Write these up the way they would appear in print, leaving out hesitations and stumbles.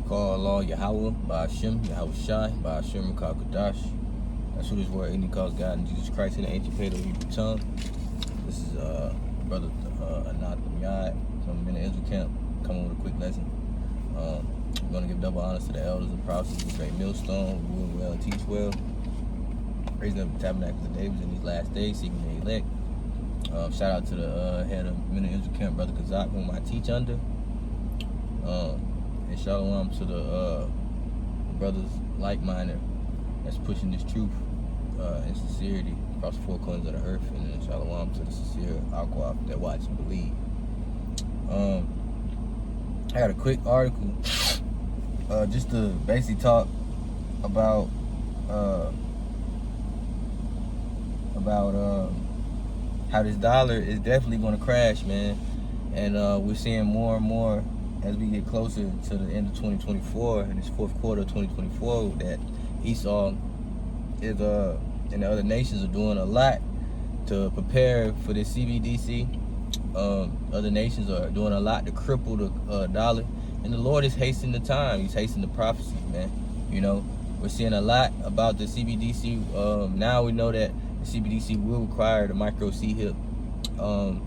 call Allah Yahweh, Ba'ashem, Yahweh Shai, Ba'ashem, Kakadash. That's who this word Indian calls God and Jesus Christ in the ancient Paleo-Hebrew tongue. This is Brother Anath Yad from the Israel camp, coming with a quick lesson. We're going to give double honors to the elders and prophets of the great millstone, who rule well and teach well, raising up the tabernacles of David in these last days, seeking the elect. Shout out to the head of the Israel camp, Brother Kazak, whom I teach under. And shalom to the brothers like-minded that's pushing this truth and sincerity across the four corners of the earth, and then shalom to the sincere Aquaf that watch and believe. I got a quick article just to basically talk about how this dollar is definitely going to crash, man, and we're seeing more and more as we get closer to the end of 2024 and this fourth quarter of 2024 that Esau is and the other nations are doing a lot to prepare for this CBDC. Other nations are doing a lot to cripple the dollar, and the Lord is hastening the time. He's hastening the prophecy, man. You know, we're seeing a lot about the CBDC. Now we know that the CBDC will require the micro C-HIP, and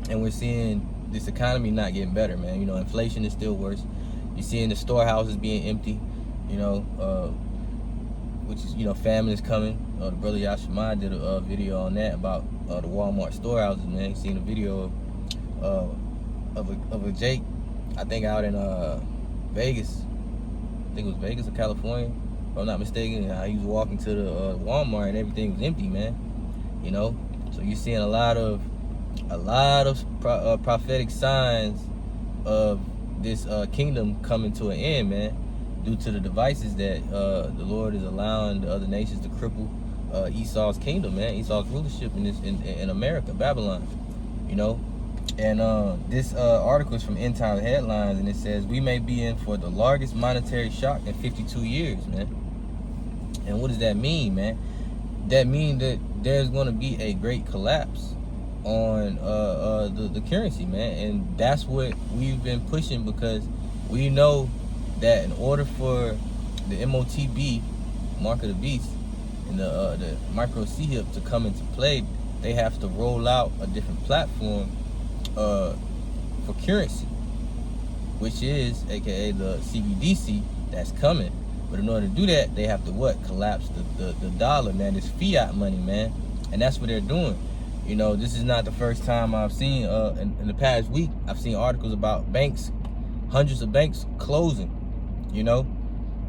we're seeing this economy not getting better, man. You know, inflation is still worse. You're seeing the storehouses being empty, you know, which is, you know, famine is coming. The brother Yashima did a video on that about the Walmart storehouses, man. You seen a video of a Jake, I think out in Vegas. I think it was Vegas or California, if I'm not mistaken. He was walking to the Walmart and everything was empty, man. You know, so you're seeing a lot of prophetic signs of this kingdom coming to an end, man, due to the devices that the Lord is allowing the other nations to cripple Esau's kingdom, man, Esau's rulership in America, Babylon, you know. And this article is from End Time Headlines, and it says, we may be in for the largest monetary shock in 52 years, man. And what does that mean, man? That means that there's going to be a great collapse on the currency, man, and that's what we've been pushing, because we know that in order for the MOTB, Mark of the Beast, and the micro C-HIP to come into play, they have to roll out a different platform for currency, which is aka the CBDC that's coming. But in order to do that, they have to collapse the dollar, man, this fiat money, man, and that's what they're doing. You know, this is not the first time I've seen, in the past week, I've seen articles about banks, hundreds of banks closing, you know?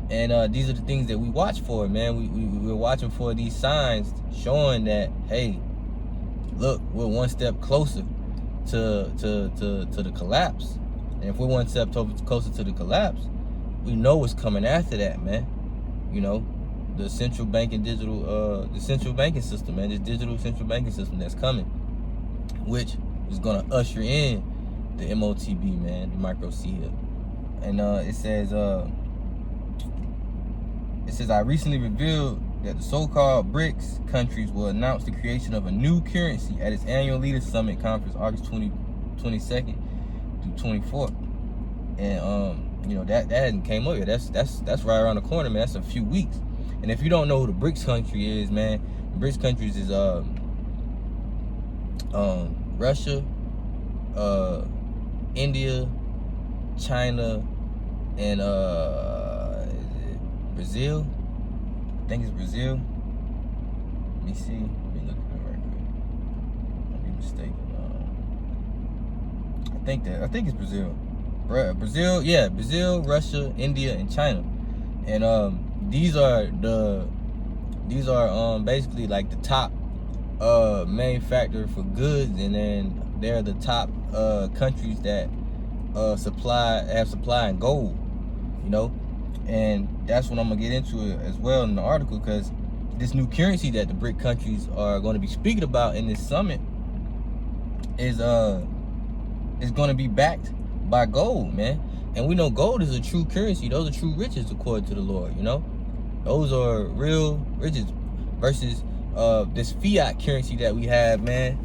And these are the things that we watch for, man. We're watching for these signs showing that, hey, look, we're one step closer to the collapse. And if we're one step closer to the collapse, we know what's coming after that, man. You know? The central banking digital, the central banking system, man, this digital central banking system that's coming, which is gonna usher in the MOTB, man, the micro C-HIP. And it says, I recently revealed that the so-called BRICS countries will announce the creation of a new currency at its annual Leaders Summit conference, August 22nd through 24th. And you know, that hasn't came up yet. That's right around the corner, man. That's a few weeks. And if you don't know who the BRICS country is, man, the BRICS countries is Russia, India, China, and Brazil. I think it's Brazil. Let me see. Let me look at it right quick. Don't be mistaken. I think it's Brazil. Brazil, yeah, Brazil, Russia, India, and China. And these are basically like the top manufacturer for goods, and then they're the top countries that have supply in gold, you know. And that's what I'm gonna get into as well in the article, because this new currency that the BRIC countries are going to be speaking about in this summit is going to be backed by gold, man. And we know gold is a true currency. Those are true riches according to the Lord, you know. Those are real riches versus this fiat currency that we have, man.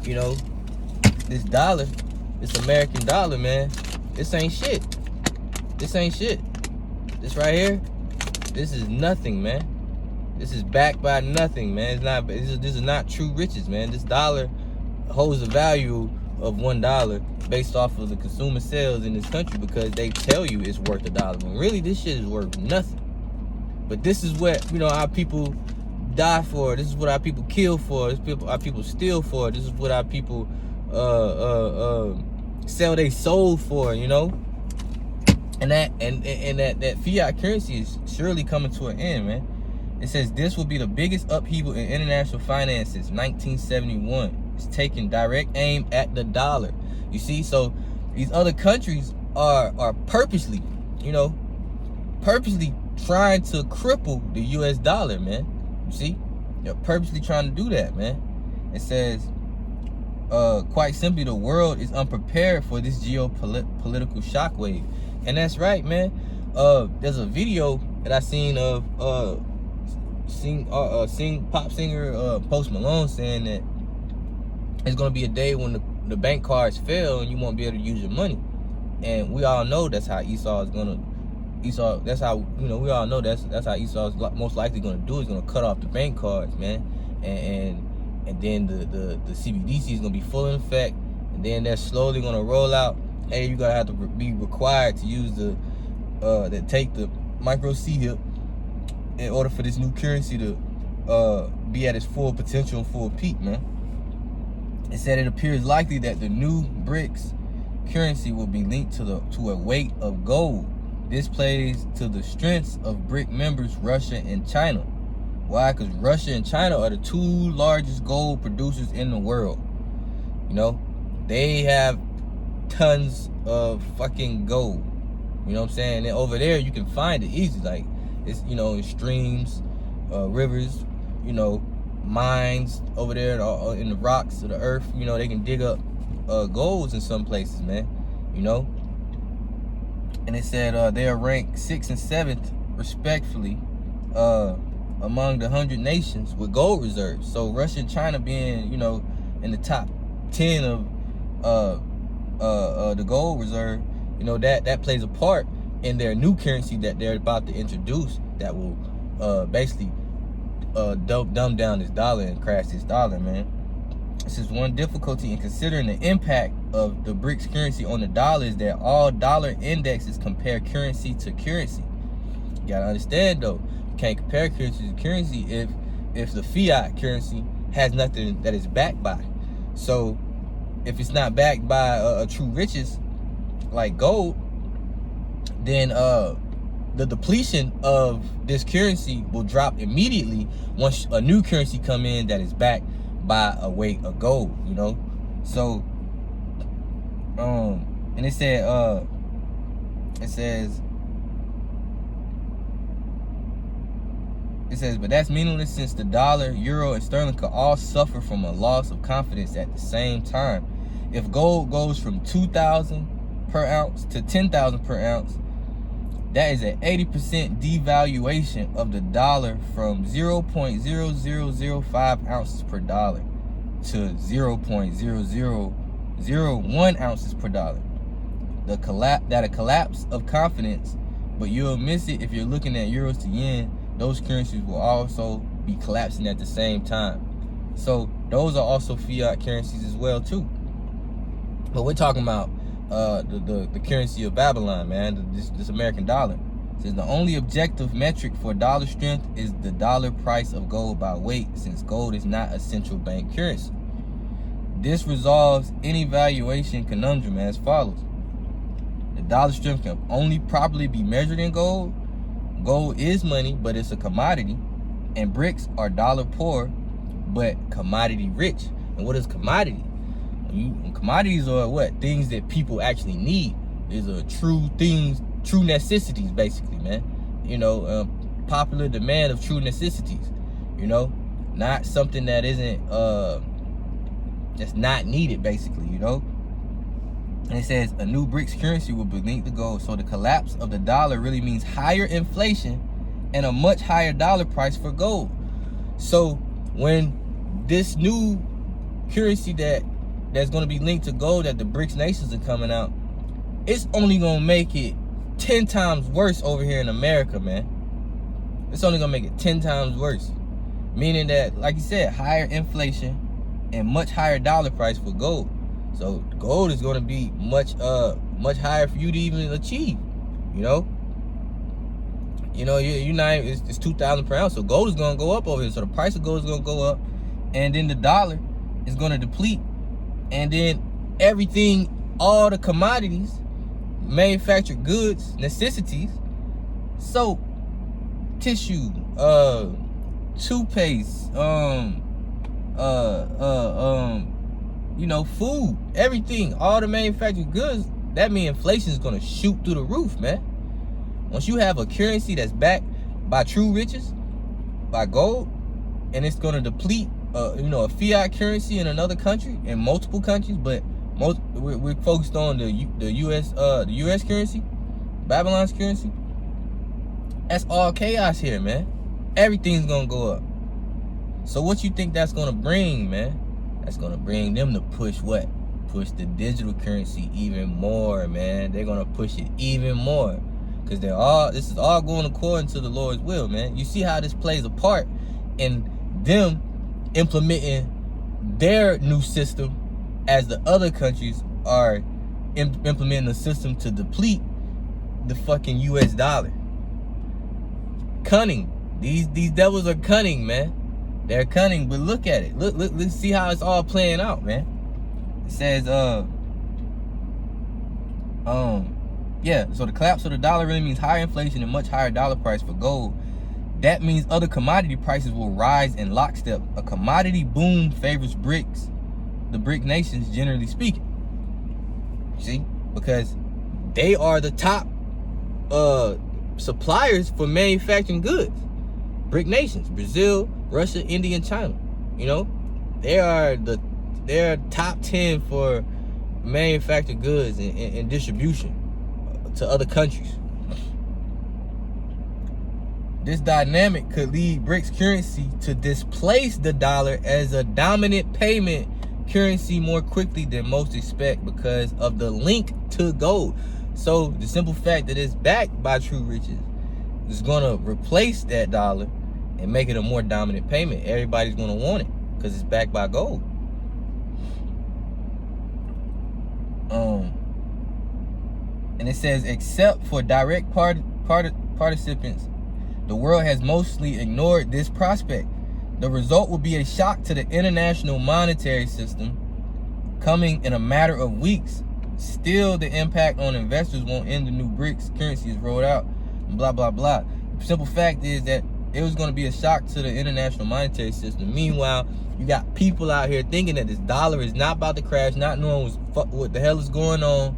You know, this dollar, this American dollar, man, this ain't shit. This ain't shit. This right here, this is nothing, man. This is backed by nothing, man. It's not. This is not true riches, man. This dollar holds the value of $1 based off of the consumer sales in this country because they tell you it's worth $1. When really this shit is worth nothing. But this is what, you know, our people die for. This is what our people kill for. This is our people steal for. This is what our people sell their soul for, you know. And that fiat currency is surely coming to an end, man. It says this will be the biggest upheaval in international finance since 1971. It's taking direct aim at the dollar. You see, so these other countries are purposely, you know, trying to cripple the US dollar, man. You see, they're purposely trying to do that, man. It says, quite simply, the world is unprepared for this geopolitical shockwave. And that's right, man. There's a video that I seen of pop singer Post Malone saying that it's gonna be a day when the bank cards fail and you won't be able to use your money. And we all know that's how Esau is gonna. That's how, you know, we all know that's how Esau is most likely gonna do. Is gonna cut off the bank cards, man. And then the CBDC is gonna be full in effect, and then they're slowly gonna roll out. Hey, you gotta have to be required to use take the micro C-HIP in order for this new currency to be at its full potential and full peak, man. It said it appears likely that the new BRICS currency will be linked to a weight of gold. This plays to the strengths of BRIC members Russia and China. Why? Because Russia and China are the two largest gold producers in the world. You know, they have tons of fucking gold. You know what I'm saying? And over there, you can find it easy. Like, it's, you know, in streams, rivers, you know, mines over there in the rocks of the earth. You know, they can dig up golds in some places, man. You know? And it said they are ranked 6th and 7th, respectfully, among the 100 nations with gold reserves. So Russia and China being, you know, in the top 10 of the gold reserve, you know, that plays a part in their new currency that they're about to introduce that will basically dumb down this dollar and crash this dollar, man. This is one difficulty in considering the impact of the BRICS currency on the dollar is that all dollar indexes compare currency to currency. You gotta understand though, you can't compare currency to currency if the fiat currency has nothing that is backed by. So if it's not backed by a true riches like gold, then the depletion of this currency will drop immediately once a new currency come in that is backed by a weight of gold, you know. So and it says but that's meaningless since the dollar, euro, and sterling could all suffer from a loss of confidence at the same time. If gold goes from 2,000 per ounce to 10,000 per ounce, that is an 80% devaluation of the dollar from 0.0005 ounces per dollar to 0.0001 ounces per dollar. A collapse of confidence, but you'll miss it if you're looking at euros to yen. Those currencies will also be collapsing at the same time. So those are also fiat currencies as well too. But we're talking about the currency of Babylon, man, this American dollar. It says the only objective metric for dollar strength is the dollar price of gold by weight, since gold is not a central bank currency. This resolves any valuation conundrum as follows. The dollar strength can only properly be measured in gold. Gold is money, but it's a commodity. And BRICS are dollar poor, but commodity rich. And what is commodity? Commodities are what? Things that people actually need. These are true things, true necessities, basically, man. You know, popular demand of true necessities. You know, not something that isn't, that's not needed, basically, you know. And it says a new BRICS currency will be linked to gold. So the collapse of the dollar really means higher inflation and a much higher dollar price for gold. So when this new currency that's going to be linked to gold that the BRICS nations are coming out, it's only going to make it 10 times worse over here in America, man. It's only gonna make it 10 times worse. Meaning that, like you said, higher inflation and much higher dollar price for gold. So gold is gonna be much higher for you to even achieve. You know, you're not. It's 2,000 per ounce. So gold is gonna go up over here. So the price of gold is gonna go up, and then the dollar is gonna deplete, and then everything, all the commodities, manufactured goods, necessities, soap, tissue, toothpaste, food, everything, all the manufactured goods, that means inflation is gonna shoot through the roof, man. Once you have a currency that's backed by true riches, by gold, and it's gonna deplete, a fiat currency in another country, in multiple countries, but we're focused on the U.S. currency, Babylon's currency. That's all chaos here, man. Everything's gonna go up. So what you think that's gonna bring, man? That's gonna bring them to push what? Push the digital currency even more, man. They're gonna push it even more. Because this is all going according to the Lord's will, man. You see how this plays a part in them implementing their new system as the other countries are implementing a system to deplete the fucking US dollar. Cunning. These devils are cunning, man. They're cunning, but look at it. Look, let's see how it's all playing out, man. It says, so the collapse of the dollar really means higher inflation and much higher dollar price for gold. That means other commodity prices will rise in lockstep. A commodity boom favors BRICS, the BRIC nations, generally speaking. See? Because they are the top suppliers for manufacturing goods. BRIC nations, Brazil, Russia, India, and China. They're top 10 for manufactured goods and distribution to other countries. This dynamic could lead BRICS currency to displace the dollar as a dominant payment currency more quickly than most expect because of the link to gold. So the simple fact that it's backed by true riches is gonna replace that dollar and make it a more dominant payment. Everybody's gonna want it because it's backed by gold. And it says, except for direct participants, the world has mostly ignored this prospect. The result will be a shock to the international monetary system coming in a matter of weeks. Still, the impact on investors won't end the new BRICS currency is rolled out, blah, blah, blah. The simple fact is that it was going to be a shock to the international monetary system. Meanwhile, you got people out here thinking that this dollar is not about to crash, not knowing what the hell is going on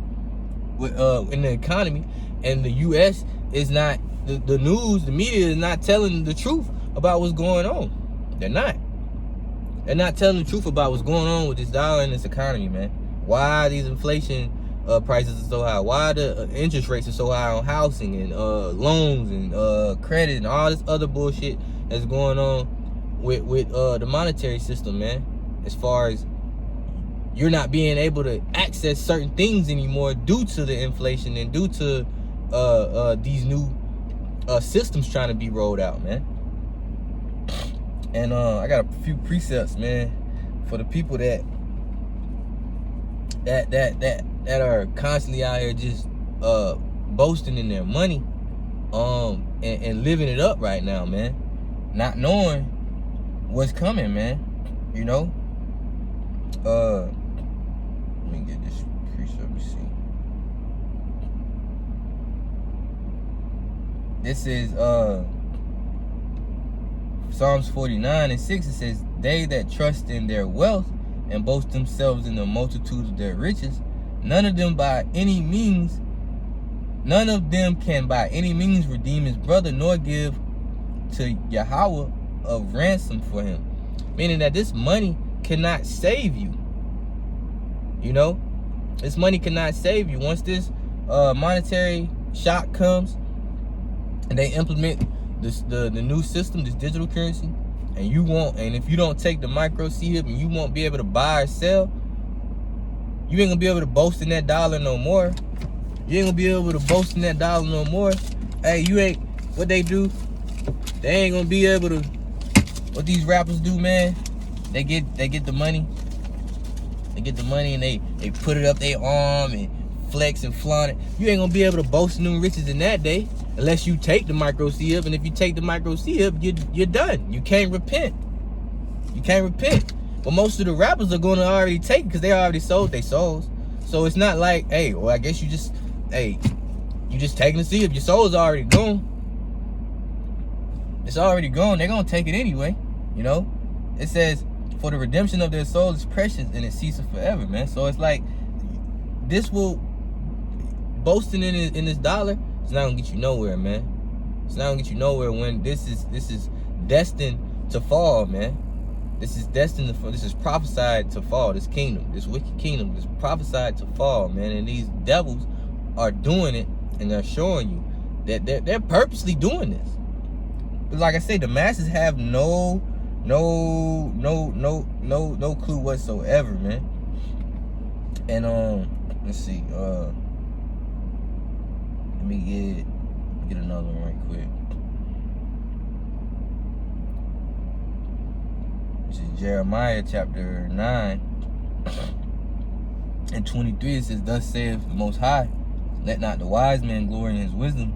with, in the economy, and the U.S. is not, the news, the media is not telling the truth about what's going on. They're not telling the truth about what's going on with this dollar and this economy, man. Why these inflation prices are so high? Why the interest rates are so high on housing and loans and credit and all this other bullshit that's going on with the monetary system, man. As far as you're not being able to access certain things anymore due to the inflation and due to these new systems trying to be rolled out, man. And I got a few precepts, man, for the people that are constantly out here just boasting in their money and living it up right now, man, not knowing what's coming, man. Let me get this precept. Let me see. This is Psalms 49:6. It says, they that trust in their wealth and boast themselves in the multitude of their riches, none of them can by any means redeem his brother, nor give to Yahweh a ransom for him. Meaning that this money cannot save you. This money cannot save you. Once this monetary shock comes and they implement the new system, this digital currency, and if you don't take the micro CHIP and you won't be able to buy or sell, you ain't gonna be able to boast in that dollar no more. You ain't gonna be able to boast in that dollar no more. Hey, you ain't, what they do, they ain't gonna be able to, what these rappers do, man, they get the money. They get the money and they put it up their arm and flex and flaunt it. You ain't gonna be able to boast in them riches in that day unless you take the micro C up. And if you take the micro C up, you're done. You can't repent. You can't repent. But most of the rappers are gonna already take it because they already sold their souls. So it's not like, hey, well, I guess you just taking the C up. Your soul's already gone. It's already gone. They're gonna take it anyway. You know? It says, for the redemption of their soul is precious and it ceases forever, man. So it's like, this will, boasting in this dollar, it's not gonna get you nowhere, man. It's not gonna get you nowhere when this is destined to fall, man. This is destined to fall. This is prophesied to fall. This kingdom, this wicked kingdom, is prophesied to fall, man. And these devils are doing it, and they're showing you that they're purposely doing this. But like I say, the masses have no clue whatsoever, man. And let's see, let me get another one right quick. This is Jeremiah chapter 9 and 23. It says, thus saith the Most High, let not the wise man glory in his wisdom,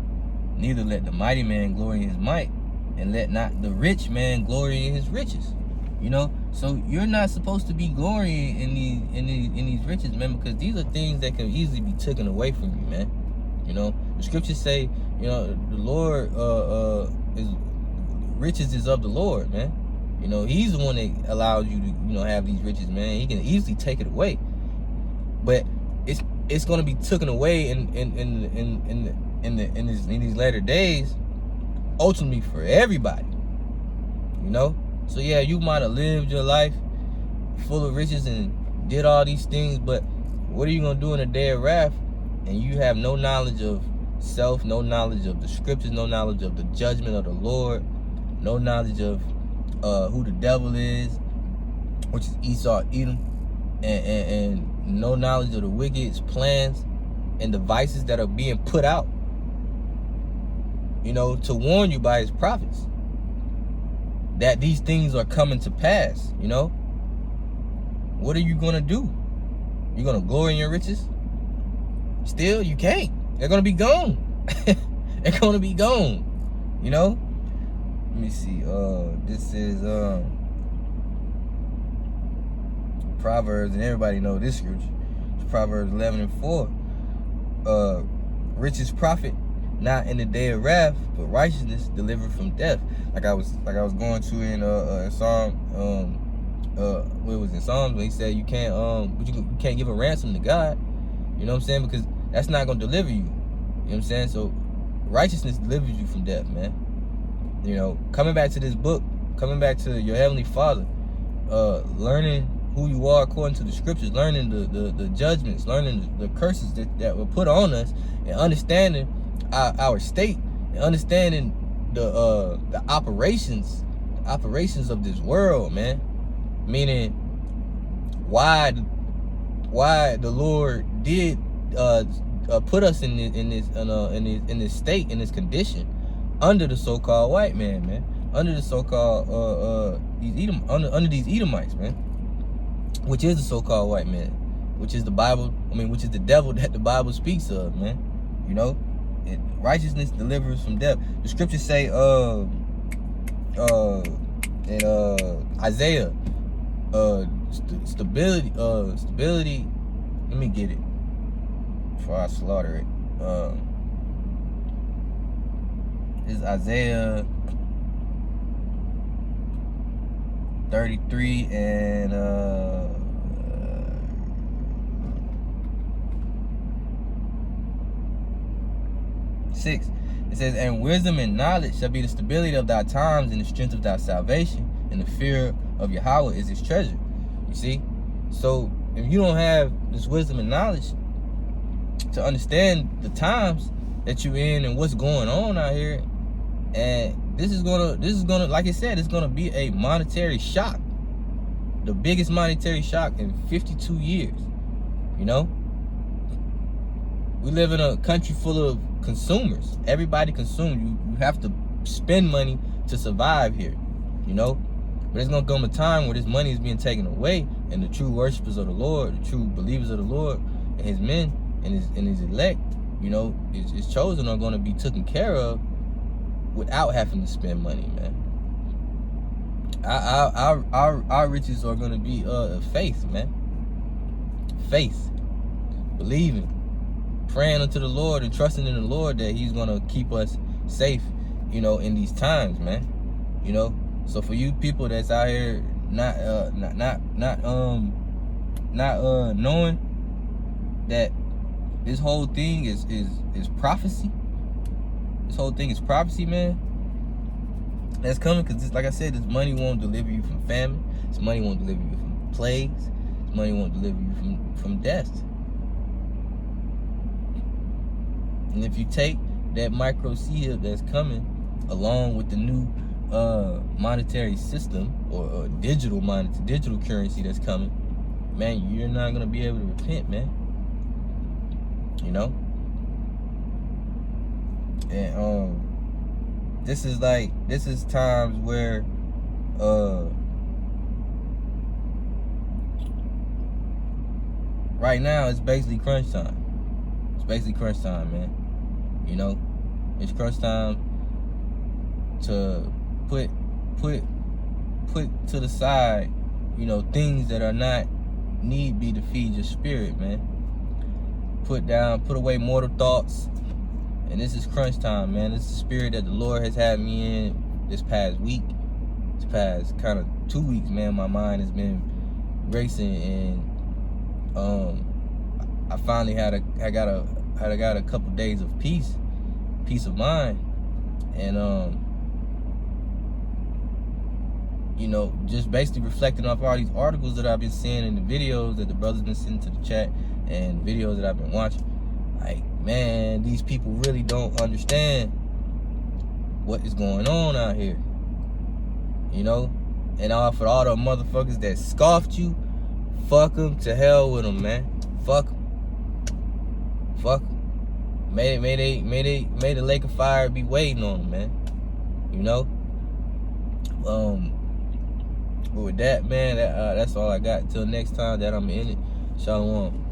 neither let the mighty man glory in his might, and let not the rich man glory in his riches. You know, so you're not supposed to be glorying in these riches, man, because these are things that can easily be taken away from you, man. You know, the scriptures say, you know, the Lord riches is of the Lord, man. You know, he's the one that allows you to, you know, have these riches, man. He can easily take it away, but it's going to be taken away in these latter days, ultimately for everybody. You know, so yeah, you might have lived your life full of riches and did all these things, but what are you going to do in a day of wrath? And you have no knowledge of self, no knowledge of the scriptures, no knowledge of the judgment of the Lord, no knowledge of who the devil is, which is Esau, Edom, and no knowledge of the wicked's plans and devices that are being put out, you know, to warn you by his prophets that these things are coming to pass. You know, what are you gonna do? You gonna glory in your riches? Still, you can't. They're gonna be gone. They're gonna be gone. You know. Let me see. This is Proverbs, and everybody know this scripture. It's Proverbs 11:4. Riches profit not in the day of wrath, but righteousness delivered from death. Like I was going to in Psalm, what was it, Psalms, when he said you can't you can't give a ransom to God. You know what I'm saying? Because that's not gonna deliver you. You know what I'm saying? So righteousness delivers you from death, man. You know, coming back to this book, coming back to your Heavenly Father, learning who you are according to the scriptures, learning the judgments, learning the curses that were put on us, and understanding our state, and understanding the operations of this world, man. Meaning why the Lord did put us in this state, in this condition, under the so-called white man, under the so-called under these Edomites, man, which is the so-called white man, which is the Bible. I mean, which is the devil that the Bible speaks of, man. You know, righteousness delivers from death. The scriptures say in Isaiah, stability. Let me get it before I slaughter it. This is Isaiah 33 and 6. It says, and wisdom and knowledge shall be the stability of thy times, and the strength of thy salvation, and the fear of Yahweh is his treasure. You see? So if you don't have this wisdom and knowledge to understand the times that you're in and what's going on out here, and this is gonna, like I said, it's gonna be a monetary shock, the biggest monetary shock in 52 years. You know, We live in a country full of consumers. Everybody consumes. You have to spend money to survive here, you know. But it's gonna come a time where this money is being taken away, and the true worshipers of the Lord, the true believers of the Lord, and His men and His elect, you know, His chosen, are gonna be taken care of without having to spend money, man. Our riches are gonna be faith, man. Faith, believing, praying unto the Lord and trusting in the Lord that He's gonna keep us safe, you know, in these times, man. You know, so for you people that's out here not knowing that this whole thing is prophecy. This whole thing is prophecy, man. That's coming, because like I said, this money won't deliver you from famine. This money won't deliver you from plagues. This money won't deliver you from death. And if you take that micro seed that's coming along with the new monetary system or digital currency that's coming, man, you're not gonna be able to repent, man. You know? And this is times where right now it's basically crunch time. It's basically crunch time, man. You know, it's crunch time to put to the side, you know, things that are not need be to feed your spirit, man. Put away mortal thoughts. And this is crunch time, man. This is the spirit that the Lord has had me in this past week. This past kind of 2 weeks, man. My mind has been racing, and I finally got a couple days of peace of mind, and you know, just basically reflecting off all these articles that I've been seeing and the videos that the brothers been sending to the chat and videos that I've been watching. Like, man, these people really don't understand what is going on out here, you know. And for all the motherfuckers that scoffed you, fuck them, to hell with them, man. Fuck them. Fuck them. May the lake of fire be waiting on them, man. You know. But with that, man, that's all I got. Till next time that I'm in it. Shalom.